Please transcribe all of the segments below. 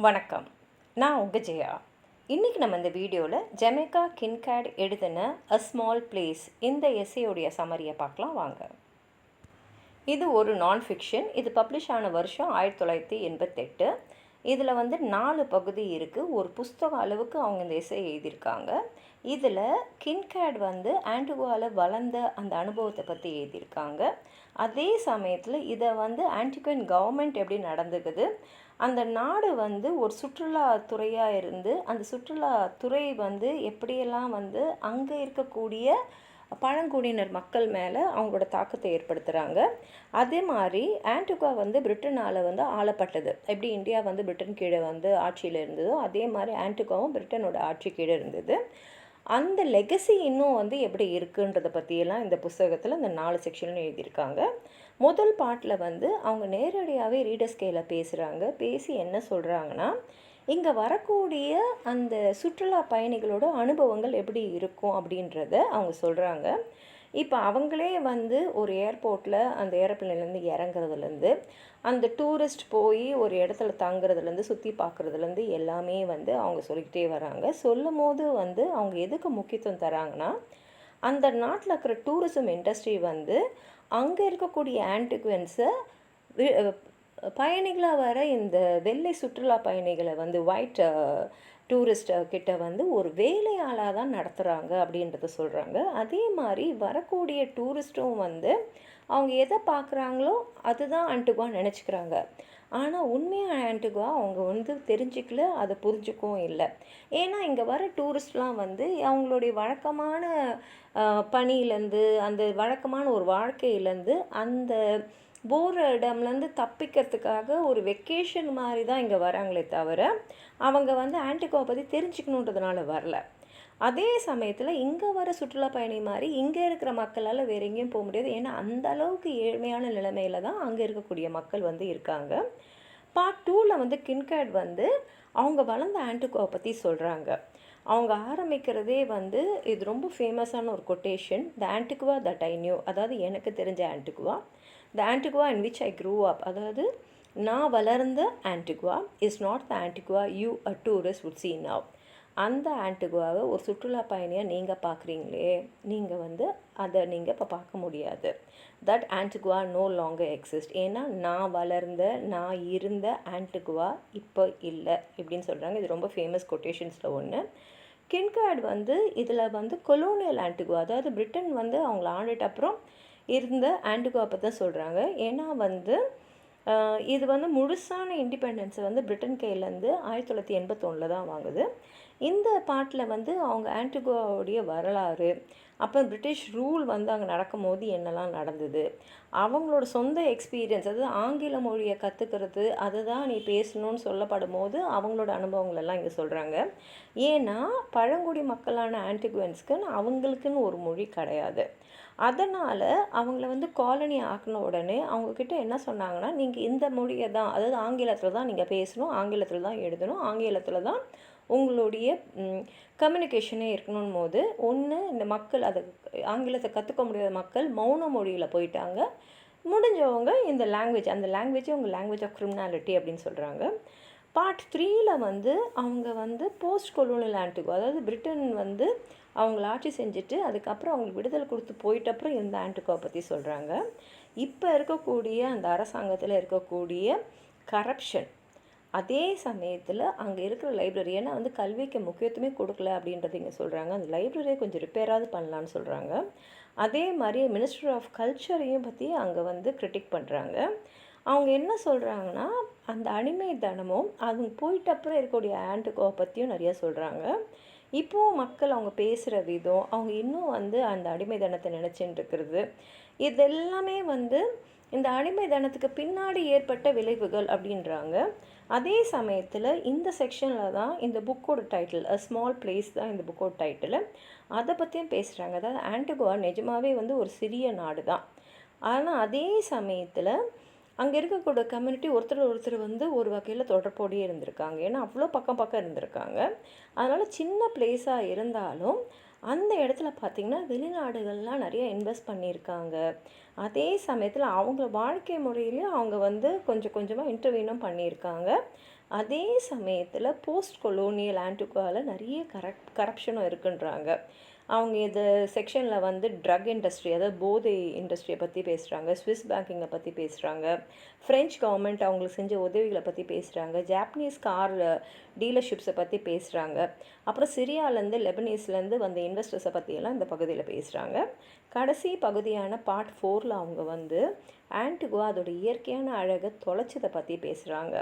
வணக்கம். நான் உங்கள் ஜெயா. இன்றைக்கி நம்ம இந்த வீடியோவில் ஜமைக்கா கின்காட் எழுதின அ ஸ்மால் பிளேஸ் இந்த எஸ்ஸேயோடைய சம்மரியை பார்க்கலாம் வாங்க. இது ஒரு நான் ஃபிக்ஷன். இது பப்ளிஷ் ஆன வருஷம் 1988. இதில் 4 பகுதி இருக்குது. ஒரு புஸ்தகம் அளவுக்கு அவங்க இந்த எஸ்ஸே எழுதியிருக்காங்க. இதில் கின்காட் ஆன்டிகுவாவில் வளர்ந்த அந்த அனுபவத்தை பற்றி எழுதியிருக்காங்க. அதே சமயத்தில் இதை ஆன்டிகுவன் கவர்மெண்ட் எப்படி நடந்துக்குது, அந்த நாடு ஒரு சுற்றுலாத்துறையாக இருந்து அந்த சுற்றுலாத்துறை எப்படியெல்லாம் அங்கே இருக்கக்கூடிய பழங்குடியினர் மக்கள் மேலே அவங்களோட தாக்கத்தை ஏற்படுத்துகிறாங்க. அதே மாதிரி ஆன்டிகுவா பிரிட்டனால் ஆளப்பட்டது. எப்படி இந்தியா பிரிட்டன் கீழே ஆட்சியில் இருந்ததோ அதே மாதிரி ஆன்டிகுவாவும் பிரிட்டனோட ஆட்சி கீழே இருந்தது. அந்த லெகசி இன்னும் எப்படி இருக்குன்றதை பற்றியெல்லாம் இந்த புத்தகத்தில் இந்த 4 செக்ஷன்லையும் எழுதியிருக்காங்க. முதல் பாட்டில் அவங்க நேரடியாகவே ரீடர்ஸ் கையில் பேசுகிறாங்க. பேசி என்ன சொல்கிறாங்கன்னா, இங்கே வரக்கூடிய அந்த சுற்றுலா பயணிகளோட அனுபவங்கள் எப்படி இருக்கும் அப்படின்றத அவங்க சொல்கிறாங்க. இப்போ அவங்களே ஒரு ஏர்போர்ட்டில் அந்த ஏரோப்ளேன்லேருந்து இறங்குறதுலேருந்து அந்த டூரிஸ்ட் போய் ஒரு இடத்துல தங்குறதுலேருந்து சுற்றி பார்க்குறதுலேருந்து எல்லாமே அவங்க சொல்லிக்கிட்டே வராங்க. சொல்லும் போது அவங்க எதுக்கு முக்கியத்துவம் தராங்கன்னா, அந்த நாட்டில் இருக்கிற டூரிசம் இண்டஸ்ட்ரி அங்கே இருக்கக்கூடிய ஆன்டிகுவன்ஸை பயணிகளாக வர இந்த வெள்ளை சுற்றுலா பயணிகளை ஒயிட் டூரிஸ்ட் கிட்ட ஒரு வேலையாளாக தான் நடத்துகிறாங்க அப்படின்றத சொல்கிறாங்க. அதே மாதிரி வரக்கூடிய டூரிஸ்ட்டும் அவங்க எதை பார்க்குறாங்களோ அதுதான் ஆன்டிகுவா நினச்சிக்கிறாங்க. ஆனால் உண்மையான ஆன்டிகுவா அவங்க தெரிஞ்சிக்கல, அதை புரிஞ்சுக்கவும் இல்லை. ஏன்னா இங்கே வர டூரிஸ்ட்லாம் அவங்களுடைய வழக்கமான பணியிலேருந்து அந்த வழக்கமான ஒரு வாழ்க்கையிலேருந்து அந்த போகிற இடம்லேருந்து தப்பிக்கிறதுக்காக ஒரு வெக்கேஷன் மாதிரி தான் இங்கே வராங்களே தவிர அவங்க ஆன்டிகுவா பற்றி தெரிஞ்சுக்கணுன்றதுனால வரல. அதே சமயத்தில் இங்கே வர சுற்றுலா பயணி மாதிரி இங்கே இருக்கிற மக்களால் வேறு எங்கேயும் போக முடியாது. ஏன்னா அந்த அளவுக்கு ஏழ்மையான நிலைமையில் தான் அங்கே இருக்கக்கூடிய மக்கள் இருக்காங்க. பார்ட் 2ல் கின்காட் அவங்க வளர்ந்த ஆன்டிகுவா பற்றி சொல்கிறாங்க. அவங்க ஆரம்பிக்கிறதே இது ரொம்ப ஃபேமஸான ஒரு quotation, the Antigua that I knew, அதாவது எனக்கு தெரிஞ்ச Antigua, the Antigua in which I grew up, அதாவது நான் வளர்ந்த Antigua is not the Antigua you a tourist would see now. அந்த ஆன்டிகுவாவை ஒரு சுற்றுலா பயணியாக நீங்கள் பார்க்குறீங்களே, நீங்கள் அதை நீங்கள் இப்போ பார்க்க முடியாது. That Antigua no longer exist. ஏன்னா நான் வளர்ந்த நான் இருந்த ஆன்டிகுவா இப்போ இல்லை இப்படின்னு சொல்கிறாங்க. இது ரொம்ப ஃபேமஸ் கொட்டேஷன்ஸில் ஒன்று. கின்காட் இதில் கொலோனியல் ஆன்டிகுவா, அதாவது பிரிட்டன் அவங்கள ஆண்டுட்டு அப்புறம் இருந்த ஆன்டிகுவா பற்றி தான் சொல்கிறாங்க. ஏன்னா இது முழுசான இண்டிபெண்டன்ஸை பிரிட்டன் கையிலேருந்து 1981 தான் வாங்குது. இந்த பாட்டில் அவங்க ஆன்டிகுவாவுடைய வரலாறு, அப்புறம் பிரிட்டிஷ் ரூல் அங்கே நடக்கும்போது என்னெல்லாம் நடந்தது, அவங்களோட சொந்த எக்ஸ்பீரியன்ஸ், அதாவது ஆங்கில மொழியை கற்றுக்கிறது, அதை தான் நீ பேசணும்னு சொல்லப்படும் போது அவங்களோட அனுபவங்களெல்லாம் இங்கே சொல்கிறாங்க. ஏன்னா பழங்குடி மக்களான ஆன்டிகுவன்ஸ்க்குன்னு அவங்களுக்குன்னு ஒரு மொழி கிடையாது. அதனால் அவங்கள காலனி ஆக்கின உடனே அவங்கக்கிட்ட என்ன சொன்னாங்கன்னா, நீங்கள் இந்த மொழியை தான், அதாவது ஆங்கிலத்தில் தான் நீங்கள் பேசணும், ஆங்கிலத்தில் தான் எழுதணும், ஆங்கிலத்தில் தான் உங்களுடைய கம்யூனிகேஷனே இருக்கணும் போது ஒன்று இந்த மக்கள் அதை ஆங்கிலத்தை கற்றுக்க முடியாத மக்கள் மௌன மொழியில் போயிட்டாங்க. முடிஞ்சவங்க இந்த லாங்குவேஜ், அந்த லாங்குவேஜே உங்கள் லாங்குவேஜ் ஆஃப் கிரிமினாலிட்டி அப்படின்னு சொல்கிறாங்க. பார்ட் 3ல் அவங்க போஸ்ட் கொலோனியல் ஆன்டிகுவா, அதாவது பிரிட்டன் அவங்கள ஆட்சி செஞ்சுட்டு அதுக்கப்புறம் அவங்களுக்கு விடுதலை கொடுத்து போயிட்டப்புறம் இந்த ஆன்டிகுவா பற்றி சொல்கிறாங்க. இப்போ இருக்கக்கூடிய அந்த அரசாங்கத்தில் இருக்கக்கூடிய கரப்ஷன், அதே சமயத்தில் அங்கே இருக்கிற லைப்ரரி, ஏன்னா கல்விக்கு முக்கியத்துவமே கொடுக்கல அப்படின்றது இங்கே சொல்கிறாங்க. அந்த லைப்ரரியை கொஞ்சம் ரிப்பேராவது பண்ணலான்னு சொல்கிறாங்க. அதே மாதிரி மினிஸ்ட்ரி ஆஃப் கல்ச்சரையும் பற்றி அங்கே கிரிட்டிக் பண்ணுறாங்க. அவங்க என்ன சொல்கிறாங்கன்னா, அந்த அடிமைத்தனமும் அவங்க போயிட்ட அப்புறம் இருக்கக்கூடிய ஆன்டிகுவா பற்றியும் நிறையா சொல்கிறாங்க. இப்போது மக்கள் அவங்க பேசுகிற விதம், அவங்க இன்னும் அந்த அடிமைத்தனத்தை நினச்சின்னு இருக்கிறது, இதெல்லாமே இந்த அடிமைத்தனத்துக்கு பின்னாடி ஏற்பட்ட விளைவுகள் அப்படின்றாங்க. அதே சமயத்தில் இந்த செக்ஷனில் தான் இந்த புக்கோட டைட்டில் அ ஸ்மால் பிளேஸ் தான் இந்த புக்கோட டைட்டில், அதை பற்றியும் பேசுகிறாங்க. அதாவது ஆன்டிகுவா நிஜமாகவே ஒரு சிறிய நாடு தான். ஆனால் அதே சமயத்தில் அங்கே இருக்கக்கூடிய கம்யூனிட்டி ஒருத்தர் ஒரு வகையில் தொடர்போடையே இருந்திருக்காங்க. ஏன்னா அவ்வளோ பக்கம் இருந்திருக்காங்க. அதனால் சின்ன பிளேஸாக இருந்தாலும் அந்த இடத்துல பார்த்திங்கன்னா வெளிநாடுகள்லாம் நிறைய இன்வெஸ்ட் பண்ணியிருக்காங்க. அதே சமயத்தில் அவங்க வாழ்க்கை முறையிலையும் அவங்க கொஞ்சம் கொஞ்சமாக இன்டர்வியூனும் பண்ணியிருக்காங்க. அதே சமயத்தில் போஸ்ட் கொலோனியல் ஆன்டிகுவாவில் நிறைய கரப்ஷனும் இருக்குன்றாங்க. அவங்க இது செக்ஷனில் வந்து ட்ரக் இண்டஸ்ட்ரி, அதாவது போதை இண்டஸ்ட்ரியை பற்றி பேசுகிறாங்க, ஸ்விஸ் பேங்கிங்கை பற்றி பேசுகிறாங்க, ஃப்ரெஞ்ச் கவர்மெண்ட் அவங்களுக்கு செஞ்ச உதவிகளை பற்றி பேசுகிறாங்க, ஜாப்பனீஸ் கார் டீலர்ஷிப்ஸை பற்றி பேசுகிறாங்க, அப்புறம் சிரியாலேருந்து லெபனீஸ்லேருந்து வந்த இன்வெஸ்டர்ஸை பற்றியெல்லாம் இந்த பகுதியில் பேசுகிறாங்க. கடைசி பகுதியான பார்ட் 4ல் அவங்க வந்து ஆன்டிகுவா அதோட இயற்கையான அழகை தொலைச்சதை பற்றி பேசுகிறாங்க.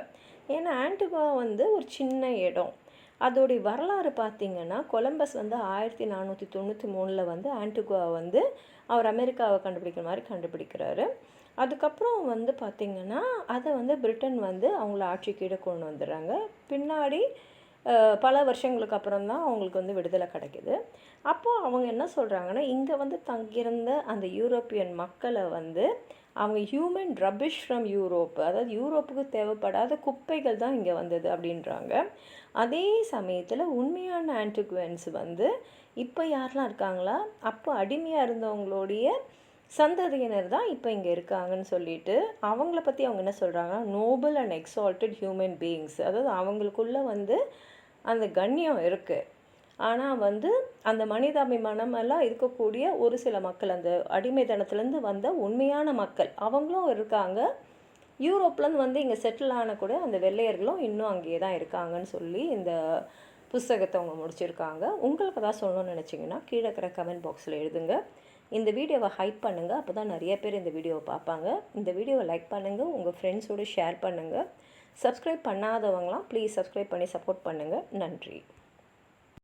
ஏன்னா ஆன்டிகுவா வந்து ஒரு சின்ன இடம். அதோடைய வரலாறு பார்த்திங்கன்னா, கொலம்பஸ் வந்து 1493 வந்து ஆன்டிகுவா வந்து அவர் அமெரிக்காவை கண்டுபிடிக்கிற மாதிரி கண்டுபிடிக்கிறாரு. அதுக்கப்புறம் வந்து பார்த்திங்கன்னா அதை வந்து பிரிட்டன் வந்து அவங்கள ஆட்சி கீழே கொண்டு வந்துடுறாங்க. பின்னாடி பல வருஷங்களுக்கு அப்புறம் தான் அவங்களுக்கு வந்து விடுதலை கிடைக்கிது. அப்போது அவங்க என்ன சொல்கிறாங்கன்னா, இங்கே வந்து தங்கியிருந்த அந்த யூரோப்பியன் மக்களை வந்து அவங்க ஹியூமன் ரபிஷ் ஃப்ரம் யூரோப், அதாவது யூரோப்புக்கு தேவைப்படாத குப்பைகள் தான் இங்கே வந்தது அப்படின்றாங்க. அதே சமயத்தில் உண்மையான ஆன்டிகுவன்ஸ் வந்து இப்போ யாரெலாம் இருக்காங்களா, அப்போ அடிமையாக இருந்தவங்களுடைய சந்ததியினர் தான் இப்போ இங்கே இருக்காங்கன்னு சொல்லிட்டு அவங்கள பற்றி அவங்க என்ன சொல்கிறாங்கன்னா, Nobel and exalted human beings, அதாவது அவங்களுக்குள்ளே வந்து அந்த கண்ணியம் இருக்குது. ஆனால் வந்து அந்த மனிதாபிமானம் எல்லாம் இருக்கக்கூடிய ஒரு சில மக்கள், அந்த அடிமைத்தனத்துலேருந்து வந்த உண்மையான மக்கள் அவங்களும் இருக்காங்க. யூரோப்லேருந்து வந்து இங்கே செட்டில் ஆன கூட அந்த வெள்ளையர்களும் இன்னும் அங்கேயே தான் இருக்காங்கன்னு சொல்லி இந்த புஸ்தகத்தை அவங்க முடிச்சிருக்காங்க. உங்களுக்கு தான் சொல்லணும்னு நினச்சிங்கன்னா கீழே இருக்கிற கமெண்ட் பாக்ஸில் எழுதுங்க. இந்த வீடியோவை ஹைப் பண்ணுங்கள், அப்போ தான் நிறைய பேர் இந்த வீடியோவை பார்ப்பாங்க. இந்த வீடியோவை லைக் பண்ணுங்கள், உங்கள் ஃப்ரெண்ட்ஸோடு ஷேர் பண்ணுங்கள். சப்ஸ்கிரைப் பண்ணாதவங்களாம் ப்ளீஸ் சப்ஸ்கிரைப் பண்ணி சப்போர்ட் பண்ணுங்கள். நன்றி.